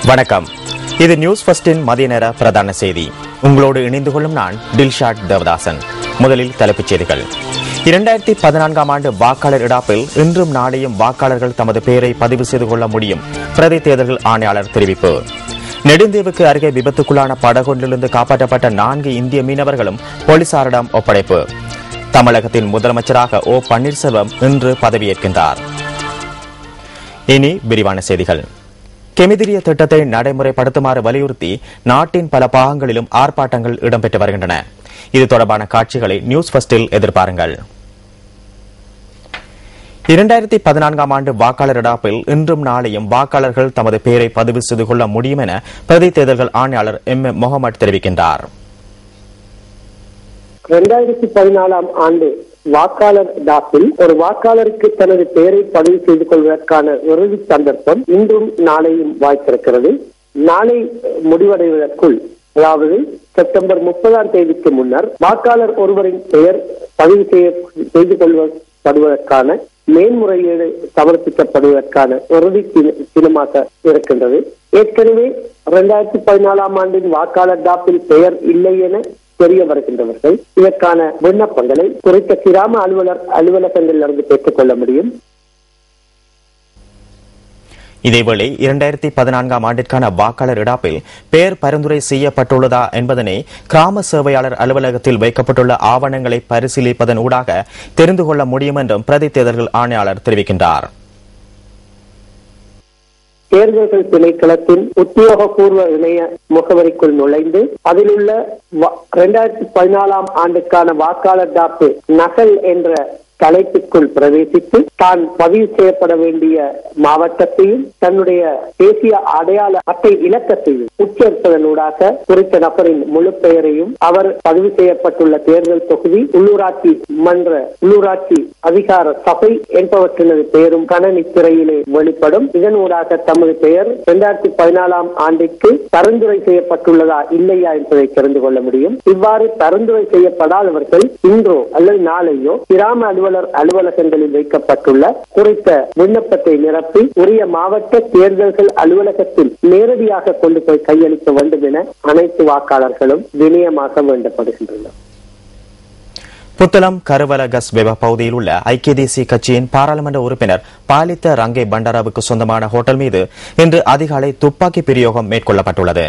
வணக்கம். இது நியூஸ் ஃபர்ஸ்டின் மதிய நேர பிரதான செய்தி. உங்களோடு இணைந்து கொள்ளும் நான் டில்ஷாட் தேவதாசன். முதலில் தலைப்புச் செய்திகள். 2014 ஆண்டு வாக்காளர் இடாப்பில் இன்றும் நாளையும் வாக்காளர்கள் தமது பெயரை பதிவு செய்து கொள்ள முடியும். பிரதி தேர்தல் ஆணையாளர் தெரிவிப்பு. நெடுந்தீவுக்கு அருகே விபத்துக்குள்ளான படகொன்றிலிருந்து காப்பாற்றப்பட்ட 4 இந்திய மீனவர்களும் போலீசாரிடம் ஒப்படைப்பு. தமிழகத்தின் முதலமைச்சராக ஓ பன்னீர்செல்வம் இன்று பதவியேற்கின்றார். இனி விரிவான செய்திகள். கெமிதிரிய திட்டத்தை நடைமுறைப்படுத்துமாறு வலியுறுத்தி நாட்டின் பல பாகங்களிலும் ஆர்ப்பாட்டங்கள் இடம்பெற்று வருகின்றன. இது தொடர்பான காட்சிகளை நியூஸ் ஃபர்ஸ்டில் எதிர்பாருங்கள். 2014 ஆண்டு வாக்காளர் இடாப்பில் இன்றும் நாளையும் வாக்காளர்கள் தமது பெயரை பதிவு செய்து கொள்ள முடியும் என பிரதி தேர்தல்கள் ஆணையாளர் எம் முகமது தெரிவிக்கின்றார். 2014 ஆண்டு வாக்காளர் டாப்பில் ஒரு வாக்காளருக்கு தனது பெயரை பதிவு செய்து கொள்வதற்கான இறுதி சந்தர்ப்பம் இன்றும் நாளையும் வாய்ப்பிருக்கிறது. நாளை முடிவடைவதற்குள், அதாவது செப்டம்பர் 30ஆம் தேதிக்கு முன்னர் வாக்காளர் ஒருவரின் பெயர் பதிவு செய்து கொள்வதற்கான மேன்முறையீடு சமர்ப்பிக்கப்படுவதற்கான இறுதி தினமாக இருக்கின்றது. ஏற்கனவே 2014 ஆண்டின் வாக்காளர் டாப்பில் பெயர் இல்லை என தெரிய வருகின்றவர்கள் இதற்கான விண்ணப்பங்களை குறித்த கிராம அலுவலகங்களிலிருந்து பெற்றுக் கொள்ள முடியும். இதேவேளை 2014 ஆண்டிற்கான வாக்காளர் இடாப்பில் பெயர் பரிந்துரை செய்யப்பட்டுள்ளதா என்பதனை கிராம சேவையாளர் அலுவலகத்தில் வைக்கப்பட்டுள்ள ஆவணங்களை பரிசீலிப்பதன் ஊடாக தெரிந்து கொள்ள முடியும் என்றும் பிரதி தேர்தல்கள் ஆணையாளர் தெரிவிக்கின்றார். தேர்தல்கள் திணைக்களத்தின் உத்தியோகபூர்வ இணைய முகவரிக்குள் நுழைந்து அதில் உள்ள 2014 ஆண்டுக்கான வாக்காளர் டாப்பு நகல் என்ற தலைப்புக்குள் பிரவேசித்து தான் பதிவு செய்யப்பட வேண்டிய மாவட்டத்தையும் தன்னுடைய தேசிய அடையாள அட்டை இலக்கத்தையும் உச்சரிப்பதனூடாக குறித்த நபரின் முழு பெயரையும் அவர் பதிவு செய்யப்பட்டுள்ள தேர்தல் தொகுதி, உள்ளூராட்சி அதிகார சபை என்பவற்றினது பெயரும் கணனி திரையிலே வெளிப்படும். இதனூடாக தமது பெயர் 2014 ஆண்டிற்கு பரிந்துரை செய்யப்பட்டுள்ளதா இல்லையா என்பதை தெரிந்து கொள்ள முடியும். இவ்வாறு பரிந்துரை செய்யப்படாதவர்கள் இன்றோ அல்லது நாளையோ கிராம அலுவலகங்களில் வைக்கப்பட்டுள்ள குறித்த விண்ணப்பத்தை நிரப்பி உரிய மாவட்ட தேர்தல்கள் அலுவலகத்தில் நேரடியாக கொண்டு போய் கையளிக்க வேண்டும் என அனைத்து வாக்காளர்களும் வினயமாக வேண்டப்படுகின்றனர். புத்தளம் கருவலகஸ் வெப பகுதியில் உள்ள ஐக்கிய தேசிய கட்சியின் பாராளுமன்ற உறுப்பினர் பாலித்த ரங்கே பண்டாராவுக்கு சொந்தமான ஹோட்டல் மீது இன்று அதிகாலை துப்பாக்கி பிரயோகம் மேற்கொள்ளப்பட்டுள்ளது.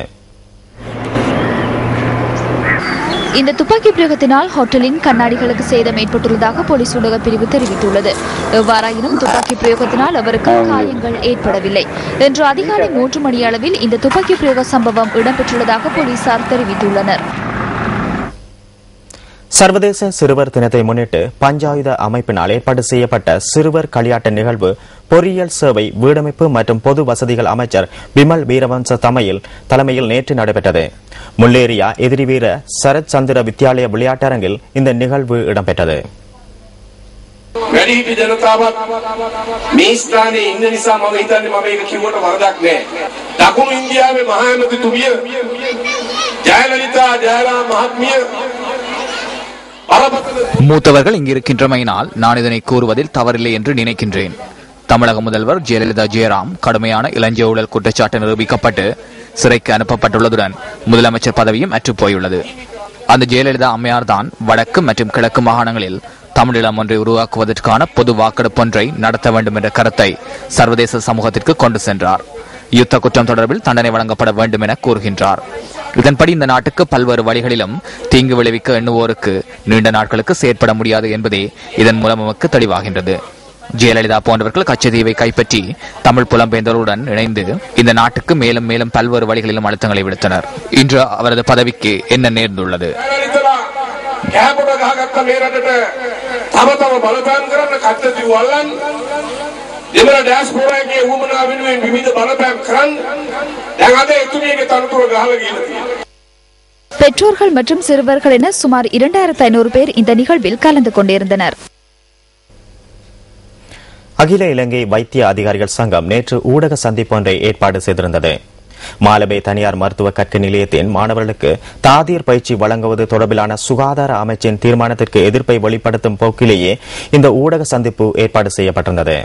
இந்த துப்பாக்கி பிரயோகத்தினால் ஹோட்டலின் கண்ணாடிகளுக்கு சேதம் ஏற்பட்டுள்ளதாக போலீஸ் ஊடக பிரிவு தெரிவித்துள்ளது. எவ்வாறாயினும் துப்பாக்கி பிரயோகத்தினால் அவருக்கு காயங்கள் ஏற்படவில்லை. இன்று அதிகாலை 3 மணி அளவில் இந்த துப்பாக்கி பிரயோக சம்பவம் இடம்பெற்றுள்ளதாக போலீசார் தெரிவித்துள்ளனர். சர்வதேச சிறுவர் தினத்தை முன்னிட்டு பஞ்சாயுத அமைப்பினால் ஏற்பாடு செய்யப்பட்ட சிறுவர் களியாட்ட நிகழ்வு பொறியியல் சேவை, வீடமைப்பு மற்றும் பொது வசதிகள் அமைச்சர் பிமல் வீரவன்ச தலைமையில் நேற்று நடைபெற்றது. முல்லேரியா எதிரிவீர சரத் சந்திர வித்யாலய விளையாட்டரங்கில் இந்த நிகழ்வு இடம்பெற்றது. மூத்தவர்கள் இங்கு இருக்கின்றமையினால் நான் இதனை கூறுவதில் தவறில்லை என்று நினைக்கின்றேன். தமிழக முதல்வர் ஜெயலலிதா ஜெயராம் கடுமையான இளஞ்சிய ஊழல் குற்றச்சாட்டு நிரூபிக்கப்பட்டு சிறைக்கு அனுப்பப்பட்டுள்ளதுடன் முதலமைச்சர் பதவியும் அற்றுப்போயுள்ளது. அந்த ஜெயலலிதா அம்மையார் தான் வடக்கு மற்றும் கிழக்கு மாகாணங்களில் தமிழீழம் ஒன்றை உருவாக்குவதற்கான பொது வாக்கெடுப்பு ஒன்றை நடத்த வேண்டும் என்ற கருத்தை சர்வதேச சமூகத்திற்கு கொண்டு சென்றார். யுத்த குற்றம் தொடர்பில் தண்டனை வழங்கப்பட வேண்டும் என கூறுகின்றார். இதன்படி இந்த நாட்டுக்கு பல்வேறு வழிகளிலும் தீங்கு விளைவிக்க எண்ணுவோருக்கு நீண்ட நாட்களுக்கு செயற்பட முடியாது என்பதே இதன் மூலம் நமக்கு தெளிவாகின்றது. ஜெயலலிதா போன்றவர்கள் கச்சதீவை கைப்பற்றி தமிழ் புலம்பெயர்ந்தவர்களுடன் இணைந்து இந்த நாட்டுக்கு மேலும் மேலும் பல்வேறு வழிகளிலும் அழுத்தங்களை விடுத்தனர். இன்று அவரது பதவிக்கு என்ன நேர்ந்துள்ளது? பெற்றோர்கள் மற்றும் சிறுவர்கள் என சுமார் 2500 பேர் இந்த நிகழ்வில் கலந்து கொண்டிருந்தனர். அகில இலங்கை வைத்திய அதிகாரிகள் சங்கம் நேற்று ஊடக சந்திப்பு ஒன்றை ஏற்பாடு செய்திருந்தது. மாலபே தனியார் மருத்துவ கற்கை நிலையத்தின் மாணவர்களுக்கு தாதியர் பயிற்சி வழங்குவது தொடர்பிலான சுகாதார அமைச்சின் தீர்மானத்திற்கு எதிர்ப்பை வெளிப்படுத்தும் போக்கிலேயே இந்த ஊடக சந்திப்பு ஏற்பாடு செய்யப்பட்டிருந்தது.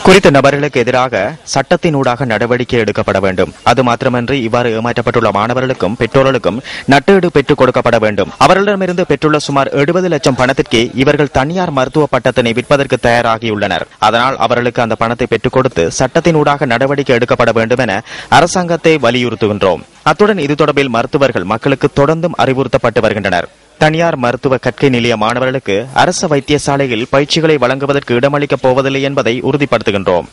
குறித்த நபர்களுக்கு எதிராக சட்டத்தினூடாக நடவடிக்கை எடுக்கப்பட வேண்டும். அது மாத்திரமன்றி இவ்வாறு ஏமாற்றப்பட்டுள்ள மாணவர்களுக்கும் பெற்றோர்களுக்கும் நட்டஈடு பெற்றுக் கொடுக்கப்பட வேண்டும். அவர்களிடமிருந்து பெற்றுள்ள சுமார் 70 லட்சம் பணத்திற்கு இவர்கள் தனியார் மருத்துவ பட்டத்தினை விற்பதற்கு தயாராகியுள்ளனர். அதனால் அவர்களுக்கு அந்த பணத்தை பெற்றுக் கொடுத்து சட்டத்தினூடாக நடவடிக்கை எடுக்கப்பட வேண்டும் என அரசாங்கத்தை வலியுறுத்துகின்றோம். அத்துடன் இது தொடர்பில் மருத்துவர்கள் மக்களுக்கு தொடர்ந்தும் அறிவுறுத்தப்பட்டு வருகின்றனர். தனியார் மருத்துவ கற்கை நிலைய மாணவர்களுக்கு அரசு வைத்தியசாலையில் பயிற்சிகளை வழங்குவதற்கு இடமளிக்கப் போவதில்லை என்பதை உறுதிப்படுத்துகின்றோம்.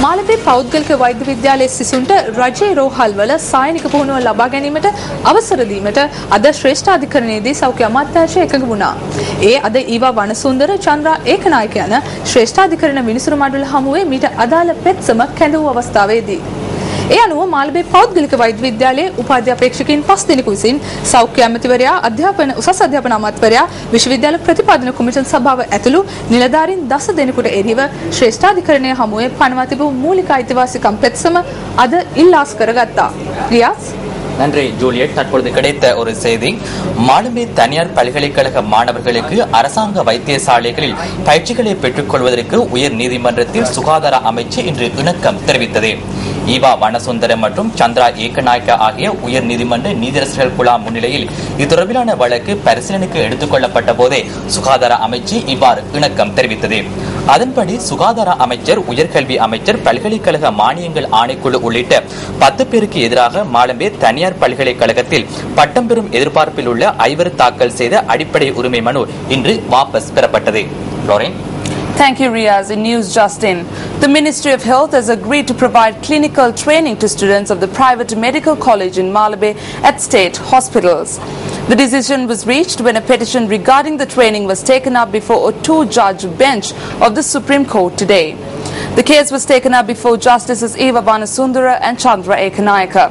මාලබේ පෞද්ගලික වෛද්‍ය විද්‍යාලයේ සිසුන්ට රජයේ රෝහල්වල සායනික පුහුණුව ලබා ගැනීමට අවසර දීමට අද ශ්‍රේෂ්ඨාධිකරණයේදී සෞඛ්‍ය අමාත්‍යාංශය එකඟ වුණා. ඒ අද ඊවා වනසුන්දර චන්ද්‍රා ඒකනායක යන ශ්‍රේෂ්ඨාධිකරණ විනිසුරු මණ්ඩල හමුවේ මීට අදාළ පෙත්සම කැඳවූ අවස්ථාවේදී ඒ අනුව මාලබේ පෞද්ගලික වෛද්‍ය විද්‍යාලයේ උපාධ්‍ය අපේක්ෂකයින් 5 දෙනෙකු විසින් සෞඛ්‍ය ඇමතිවරයා, උසස් අධ්‍යාපන අමාත්‍යවරයා, විශ්වවිද්‍යාල ප්‍රතිපාදන කොමිෂන් සභාව ඇතුළු නිලධාරීන් 10 දෙනෙකුට එරෙහිව ශ්‍රේෂ්ඨාධිකරණය හමුවේ පනවා තිබූ මූලික අයිතිවාසිකම් පෙත්සම අද ඉල්ලාස් කරගත්තා. රියාස් நன்றி ஜூலியட். தற்பொழுது கிடைத்த ஒரு செய்தி. மாலம்பே தனியார் பல்கலைக்கழக மாணவர்களுக்கு அரசாங்க வைத்தியசாலைகளில் பயிற்சிகளை பெற்றுக் கொள்வதற்கு உயர் நீதிமன்றத்தில் சுகாதார அமைச்சு இன்று இணக்கம் தெரிவித்தது. ஈவா வனசுந்தரம் மற்றும் சந்திரா ஏக்கநாயக்க ஆகிய உயர் நீதிமன்ற நீதியரசர்கள் குழாம் முன்னிலையில் இது தொடர்பிலான வழக்கு பரிசீலனைக்கு எடுத்துக் கொள்ளப்பட்ட போதே சுகாதார அமைச்சு இவ்வாறு இணக்கம் தெரிவித்தது. அதன்படி சுகாதார அமைச்சர், உயர்கல்வி அமைச்சர், பல்கலைக்கழக மானியங்கள் ஆணைக்குழு உள்ளிட்ட 10 பேருக்கு எதிராக மாலம்பே தனியார் பல்கலைக்கழகத்தில் பட்டம் பெறும் எதிர்பார்ப்பில் உள்ள 5 தாக்கல் செய்த அடிப்படை உரிமை மனு இன்று வாபஸ் பெறப்பட்டது. Thank you, Riaz. In News Just In, the Ministry of Health has agreed to provide clinical training to students of the private medical college in Malabe at state hospitals. The decision was reached when a petition regarding the training was taken up before a 2-judge bench of the Supreme Court today. The case was taken up before Justices Eva Vanasundara and Chandra Ekanayaka.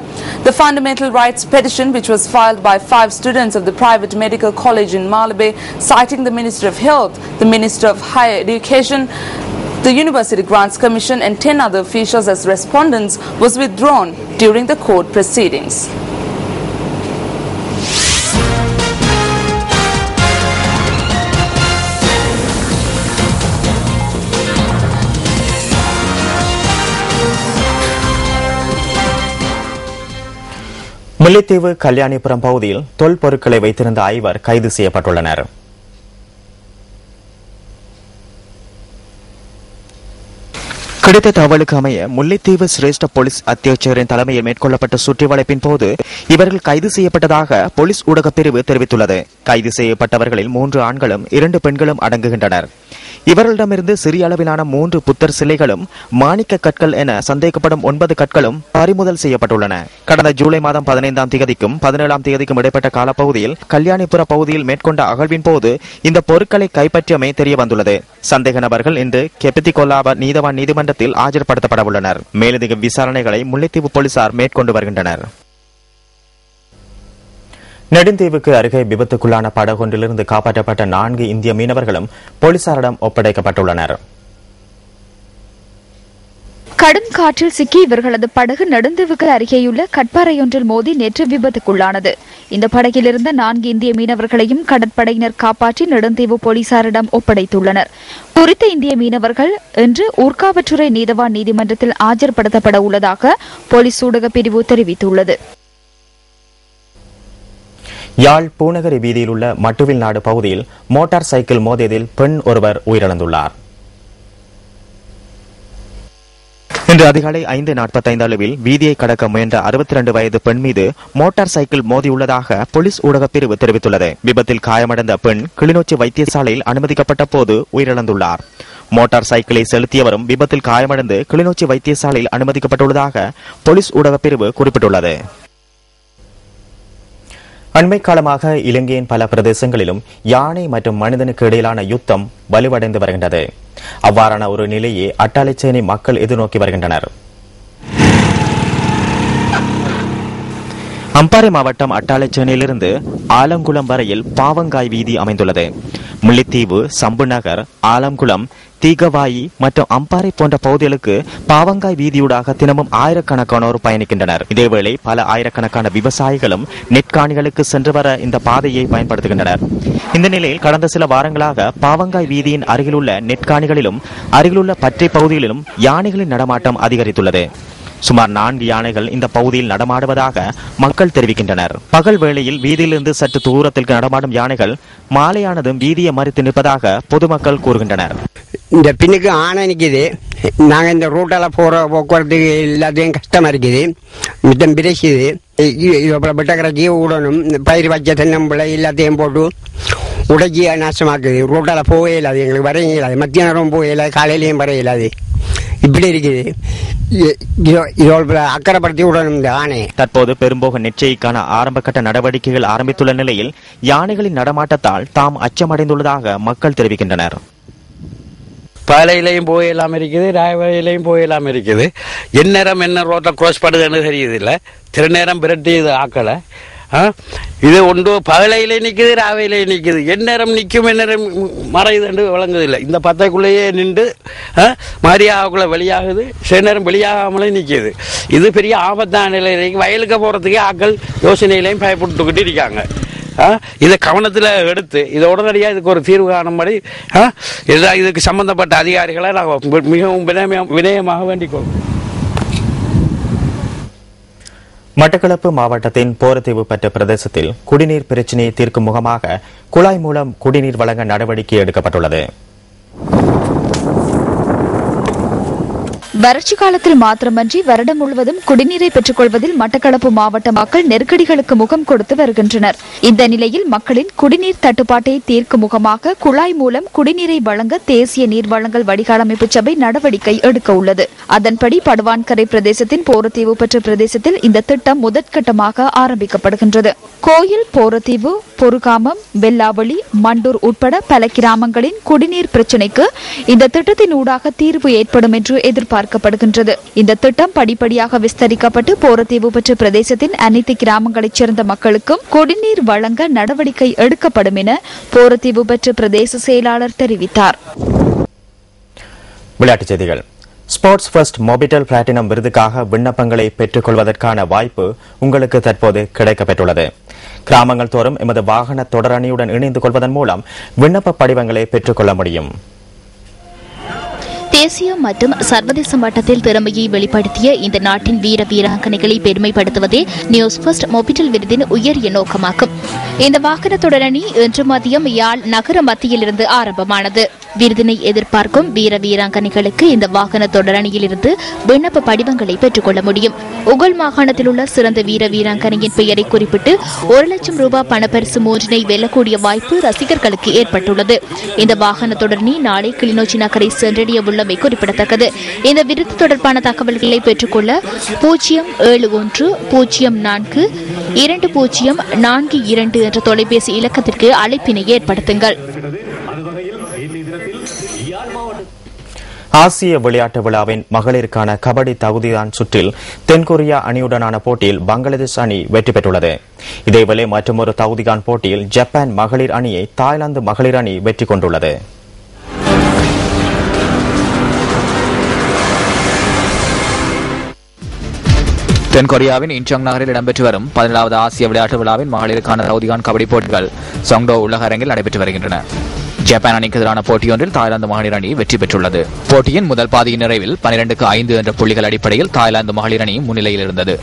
The fundamental rights petition, which was filed by 5 students of the private medical college in Malabe, citing the Minister of Health, the Minister of Higher Education, the University Grants Commission and 10 other officials as respondents, was withdrawn during the court proceedings. Mullaitivu Kalyanipuram பகுதியில் தொல் பொருட்களை வைத்திருந்த 5 கைது செய்யப்பட்டுள்ளனர். கிடைத்த தகவலுக்கு அமைய முல்லைத்தீவு சிரேஷ்ட police அத்தியட்சகரின் தலைமையில் மேற்கொள்ளப்பட்ட சுற்றிவளைப்பின் போது இவர்கள் கைது செய்யப்பட்டதாக போலீஸ் ஊடகப் பிரிவு தெரிவித்துள்ளது. கைது செய்யப்பட்டவர்களில் 3 ஆண்களும் 2 பெண்களும் அடங்குகின்றனர். இவர்களிடமிருந்து சிறிய அளவிலான 3 புத்தர் சிலைகளும் மாணிக்க கற்கள் என சந்தேகப்படும் 9 கற்களும் பறிமுதல் செய்யப்பட்டுள்ளன. கடந்த ஜூலை மாதம் 15ஆம் தேதிக்கும் 17ஆம் தேதிக்கும் இடைப்பட்ட காலப்பகுதியில் கல்யாணிபுர பகுதியில் மேற்கொண்ட அகழ்வின் போது இந்த பொருட்களை கைப்பற்றியமை தெரிய வந்துள்ளது. சந்தேக நபர்கள் இன்று கெபித்திகொல்லாப நீதவான் நீதிமன்றத்தில் ஆஜர்படுத்தப்பட உள்ளனர். மேலதிக விசாரணைகளை முல்லைத்தீவு போலீசார் மேற்கொண்டு வருகின்றனர். நெடுந்தீவுக்கு அருகே விபத்துக்குள்ளான படகொன்றிலிருந்து காப்பாற்றப்பட்ட 4 இந்திய மீனவர்களும் போலீசாரிடம் ஒப்படைக்கப்பட்டுள்ளனர். கடும் காற்றில் சிக்கி இவர்களது படகு நெடுந்தீவுக்கு அருகேயுள்ள கட்பாறையொன்றில் மோதி நேற்று விபத்துக்குள்ளானது. இந்த படகிலிருந்த 4 இந்திய மீனவர்களையும் கடற்படையினர் காப்பாற்றி நெடுந்தீவு போலீசாரிடம் ஒப்படைத்துள்ளனர். குறித்த இந்திய மீனவர்கள் இன்று ஊர்காவற்றுறை நீதவான் நீதிமன்றத்தில் ஆஜர்படுத்தப்பட உள்ளதாக போலீஸ் ஊடக பிரிவு தெரிவித்துள்ளது. யாழ் பூநகரி வீதியில் உள்ள மட்டுவில் நாடு பகுதியில் மோட்டார் சைக்கிள் மோதியதில் பெண் ஒருவர் உயிரிழந்துள்ளார். இன்று அதிகாலை 5:45 அளவில் வீதியை கடக்க முயன்ற 62 வயது பெண் மீது மோட்டார் சைக்கிள் மோதியுள்ளதாக போலீஸ் ஊடகப் பிரிவு தெரிவித்துள்ளது. விபத்தில் காயமடைந்த பெண் கிளிநொச்சி வைத்தியசாலையில் அனுமதிக்கப்பட்ட போது உயிரிழந்துள்ளார். மோட்டார் சைக்கிளை செலுத்தியவரும் விபத்தில் காயமடைந்து கிளிநொச்சி வைத்தியசாலையில் அனுமதிக்கப்பட்டுள்ளதாக போலீஸ் ஊடகப் பிரிவு குறிப்பிட்டுள்ளது. அண்மை காலமாக இலங்கையின் பல பிரதேசங்களிலும் யானை மற்றும் மனிதனுக்கு இடையிலான யுத்தம் வலுவடைந்து வருகின்றது. அவ்வாறான ஒரு நிலையை அட்டாளைச்சேனை மக்கள் எதிர்நோக்கி வருகின்றனர். அம்பாறை மாவட்டம் அட்டாளைச்சேனையிலிருந்து ஆலங்குளம் வரையில் பாவங்காய் வீதி அமைந்துள்ளது. முல்லைத்தீவு, சம்புநகர், ஆலங்குளம், தீகவாயி மற்றும் அம்பாறை போன்ற பகுதிகளுக்கு பாவங்காய் வீதியூடாக தினமும் ஆயிரக்கணக்கானோர் பயணிக்கின்றனர். இதேவேளை பல ஆயிரக்கணக்கான விவசாயிகளும் நெற்காணிகளுக்கு சென்று வர இந்த பாதையை பயன்படுத்துகின்றனர். இந்த நிலையில் கடந்த சில வாரங்களாக பாவங்காய் வீதியின் அருகிலுள்ள நெற்காணிகளிலும் அருகிலுள்ள பற்றை பகுதிகளிலும் யானைகளின் நடமாட்டம் அதிகரித்துள்ளது. சுமார் 4 யானைகள் இந்த பகுதியில் நடமாடுவதாக மக்கள் தெரிவிக்கின்றனர். பகல் வேளையில் வீதியிலிருந்து சற்று தூரத்தில் நடமாடும் யானைகள் மாலையானதும் வீதியை மறித்து நிற்பதாக பொதுமக்கள் கூறுகின்றனர். இந்த பின்னுக்கு ஆனை நிற்குது. நாங்கள் இந்த ரூட்டால் போகிற போக்குவரத்துக்கு எல்லாத்தையும் கஷ்டமாக இருக்குது. மித்தம் பிரிச்சுது. விட்டக்கரைச்சி விடணும். பயிர் வச்ச தென்னம்பிள்ளை எல்லாத்தையும் போட்டு உடைச்சி நாசமாக்குது. ரூட்டால் போகவே இல்லாது. எங்களுக்கு வர இயலாது. மத்திய நேரம் போக இயலாது. காலையிலையும் வர இயலாது. இப்படி இருக்குது. அக்கறைப்படுத்தி விடணும் இந்த ஆணை. தற்போது பெரும்போக நெச்சைக்கான ஆரம்பகட்ட நடவடிக்கைகள் ஆரம்பித்துள்ள நிலையில் யானைகளின் நடமாட்டத்தால் தாம் அச்சமடைந்துள்ளதாக மக்கள் தெரிவிக்கின்றனர். பாலையிலையும் போயெல்லாம் இருக்குது, ராயவரையிலையும் போயெல்லாம் இருக்குது. எந்நேரம் என்ன ரோட்டை க்ரோஸ் பண்ணுதுன்னு தெரியுதில்லை. திருநேரம் பிரட்டியது ஆக்களை. இது ஒன்று பகலையிலே நிற்குது, ராவையிலே நிற்குது. எந்நேரம் நிற்கும் எந்நேரம் மறையுது விளங்குதில்லை. இந்த பத்தைக்குள்ளேயே நின்று மாரியாவுக்குள்ள வெளியாகுது, சில நேரம் வெளியாகாமலே நிற்கிது. இது பெரிய ஆபத்தான நிலையிലേക്ക് வயலுக்கு போகிறதுக்கே ஆக்கள் யோசனையிலையும் பயப்பட்டுக்கிட்டு இருக்காங்க. இதை கவனத்தில் எடுத்து இதை உடனடியாக இதுக்கு ஒரு தீர்வு காணும்படி இதுக்கு சம்பந்தப்பட்ட அதிகாரிகளை நாங்கள் மிகவும் வினயமாக வேண்டிக்கொள்வோம். மட்டக்களப்பு மாவட்டத்தின் போரத்தீவு பெற்ற பிரதேசத்தில் குடிநீர் பிரச்சினையை தீர்க்கும் முகமாக குழாய் மூலம் குடிநீர் வழங்க நடவடிக்கை எடுக்கப்பட்டுள்ளது. வறட்சி காலத்தில் மாத்திரமன்றி வருடம் முழுவதும் குடிநீரை பெற்றுக் கொள்வதில் மட்டக்களப்பு மாவட்ட மக்கள் நெருக்கடிகளுக்கு முகம் கொடுத்து வருகின்றனர். இந்த நிலையில் மக்களின் குடிநீர் தட்டுப்பாட்டை தீர்க்கும் முகமாக குழாய் மூலம் குடிநீரை வழங்க தேசிய நீர் வழங்கல் வடிகால் அமைப்பு சபை நடவடிக்கை எடுக்க உள்ளது. அதன்படி படுவான்கரை பிரதேசத்தின் போரத்தீவு பெற்ற பிரதேசத்தில் இந்த திட்டம் முதற்கட்டமாக ஆரம்பிக்கப்படுகின்றது. கோயில், போரத்தீவு, பொருகாமம், வெல்லாவளி, மண்டூர் உட்பட பல கிராமங்களின் குடிநீர் பிரச்சினைக்கு இந்த திட்டத்தின் ஊடாக தீர்வு ஏற்படும் என்று எதிர்பார்க்கப்படுகின்றது. இந்த திட்டம் படிப்படியாக விஸ்தரிக்கப்பட்டு போரத்தீவு பெற்ற பிரதேசத்தின் அனைத்து கிராமங்களைச் சேர்ந்த மக்களுக்கும் குடிநீர் வழங்க நடவடிக்கை எடுக்கப்படும் என போரத்தீவு பெற்ற பிரதேச செயலாளர் தெரிவித்தார். விளையாட்டுச் செய்திகள். ஸ்போர்ட்ஸ் ஃபர்ஸ்ட் மொபிட்டல் பிளாட்டினம் விருதுக்காக விண்ணப்பங்களை பெற்றுக் கொள்வதற்கான வாய்ப்பு உங்களுக்கு தற்போது கிடைக்கப்பெற்றுள்ளது. கிராமங்கள் தோறும் எமது வாகன தொடரணியுடன் இணைந்து கொள்வதன் மூலம் விண்ணப்ப படிவங்களை பெற்றுக் கொள்ள முடியும். தேசிய மற்றும் சர்வதேச மட்டத்தில் திறமையை வெளிப்படுத்திய இந்த நாட்டின் வீர வீராங்கனைகளை பெருமைப்படுத்துவதே நியூஸ் ஃபர்ஸ்ட் மொபிட்டல் விருதின் உயரிய நோக்கமாகும். இந்த வாகன தொடரணி இன்று மதியம் யாழ் நகர மத்தியிலிருந்து ஆரம்பமானது. விருதினை எதிர்பார்க்கும் வீர வீராங்கனைகளுக்கு இந்த வாகன தொடரணியிலிருந்து விண்ணப்ப படிவங்களை பெற்றுக் கொள்ள முடியும். உகல் மாகாணத்தில் உள்ள சிறந்த வீர வீராங்கனையின் பெயரை குறிப்பிட்டு 1 லட்சம் ரூபாய் பணப்பரிசு 3 வெல்லக்கூடிய வாய்ப்பு ரசிகர்களுக்கு ஏற்பட்டுள்ளது. இந்த வாகன தொடரணி நாளை கிளிநொச்சி நகரை சென்றடைய உள்ளமை குறிப்பிடத்தக்கது. இந்த விருது தொடர்பான தகவல்களை பெற்றுக்கொள்ள 071042042 என்ற தொலைபேசி இலக்கத்திற்கு அழைப்பினை ஏற்படுத்துங்கள். ஆசிய விளையாட்டு விழாவின் மகளிருக்கான கபடி தகுதிதான் சுற்றில் தென்கொரியா அணியுடனான போட்டியில் பங்களாதேஷ் அணி வெற்றி பெற்றுள்ளது. இதேவேளை மற்றொரு தகுதிகான் போட்டியில் ஜப்பான் மகளிர் அணியை தாய்லாந்து மகளிர் அணி வெற்றி கொண்டுள்ளது. தென்கொரியாவின் இன்சாங் நகரில் இடம்பெற்று வரும் 17வது ஆசிய விளையாட்டு விழாவின் மகளிருக்கான தகுதிகான் கபடி போட்டிகள் சொங்டோ உலக அரங்கில் நடைபெற்று வருகின்றன. ஜப்பான் அணிக்கு எதிரான போட்டியொன்றில் தாய்லாந்து மகளிர் அணி வெற்றி பெற்றுள்ளது. போட்டியின் முதல் பாதியின் நிறைவில் 12-5 என்ற புள்ளிகள் அடிப்படையில் தாய்லாந்து மகளிர் அணி முன்னிலையில் இருந்தது.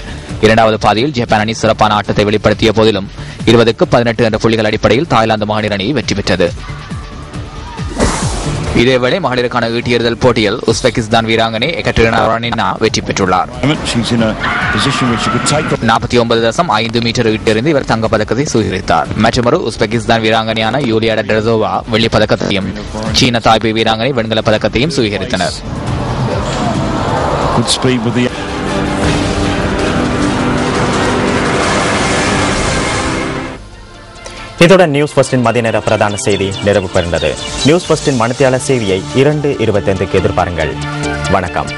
இரண்டாவது பாதியில் ஜப்பான் அணி சிறப்பான ஆட்டத்தை வெளிப்படுத்திய போதிலும் 20-18 என்ற புள்ளிகள் அடிப்படையில் தாய்லாந்து மகளிர் அணி வெற்றி பெற்றது. இதேவேளை மகளிருக்கான ஈட்டியெறிதல் போட்டியில் உஸ்பெகிஸ்தான் வீராங்கனை எகட்டெரினா ரானினா வெற்றி பெற்றுள்ளார். 49.5 மீட்டர் ஈட்டெறிந்து இவர் தங்கப்பதக்கத்தை சுகரித்தார். மற்றொரு உஸ்பெகிஸ்தான் வீராங்கனையான யூலியா டெரசோவா வெள்ளிப் பதக்கத்தையும் சீன தாய்பே வீராங்கனை வெண்கலப் பதக்கத்தையும் சுகரித்தனர். இத்துடன் நியூஸ் ஃபர்ஸ்டின் மதிய நேர பிரதான செய்தி நிறைவு பெறுகிறது. நியூஸ் ஃபர்ஸ்டின் மணித்தியாளர் செய்தியை 2:25க்கு எதிர்பாருங்கள். வணக்கம்.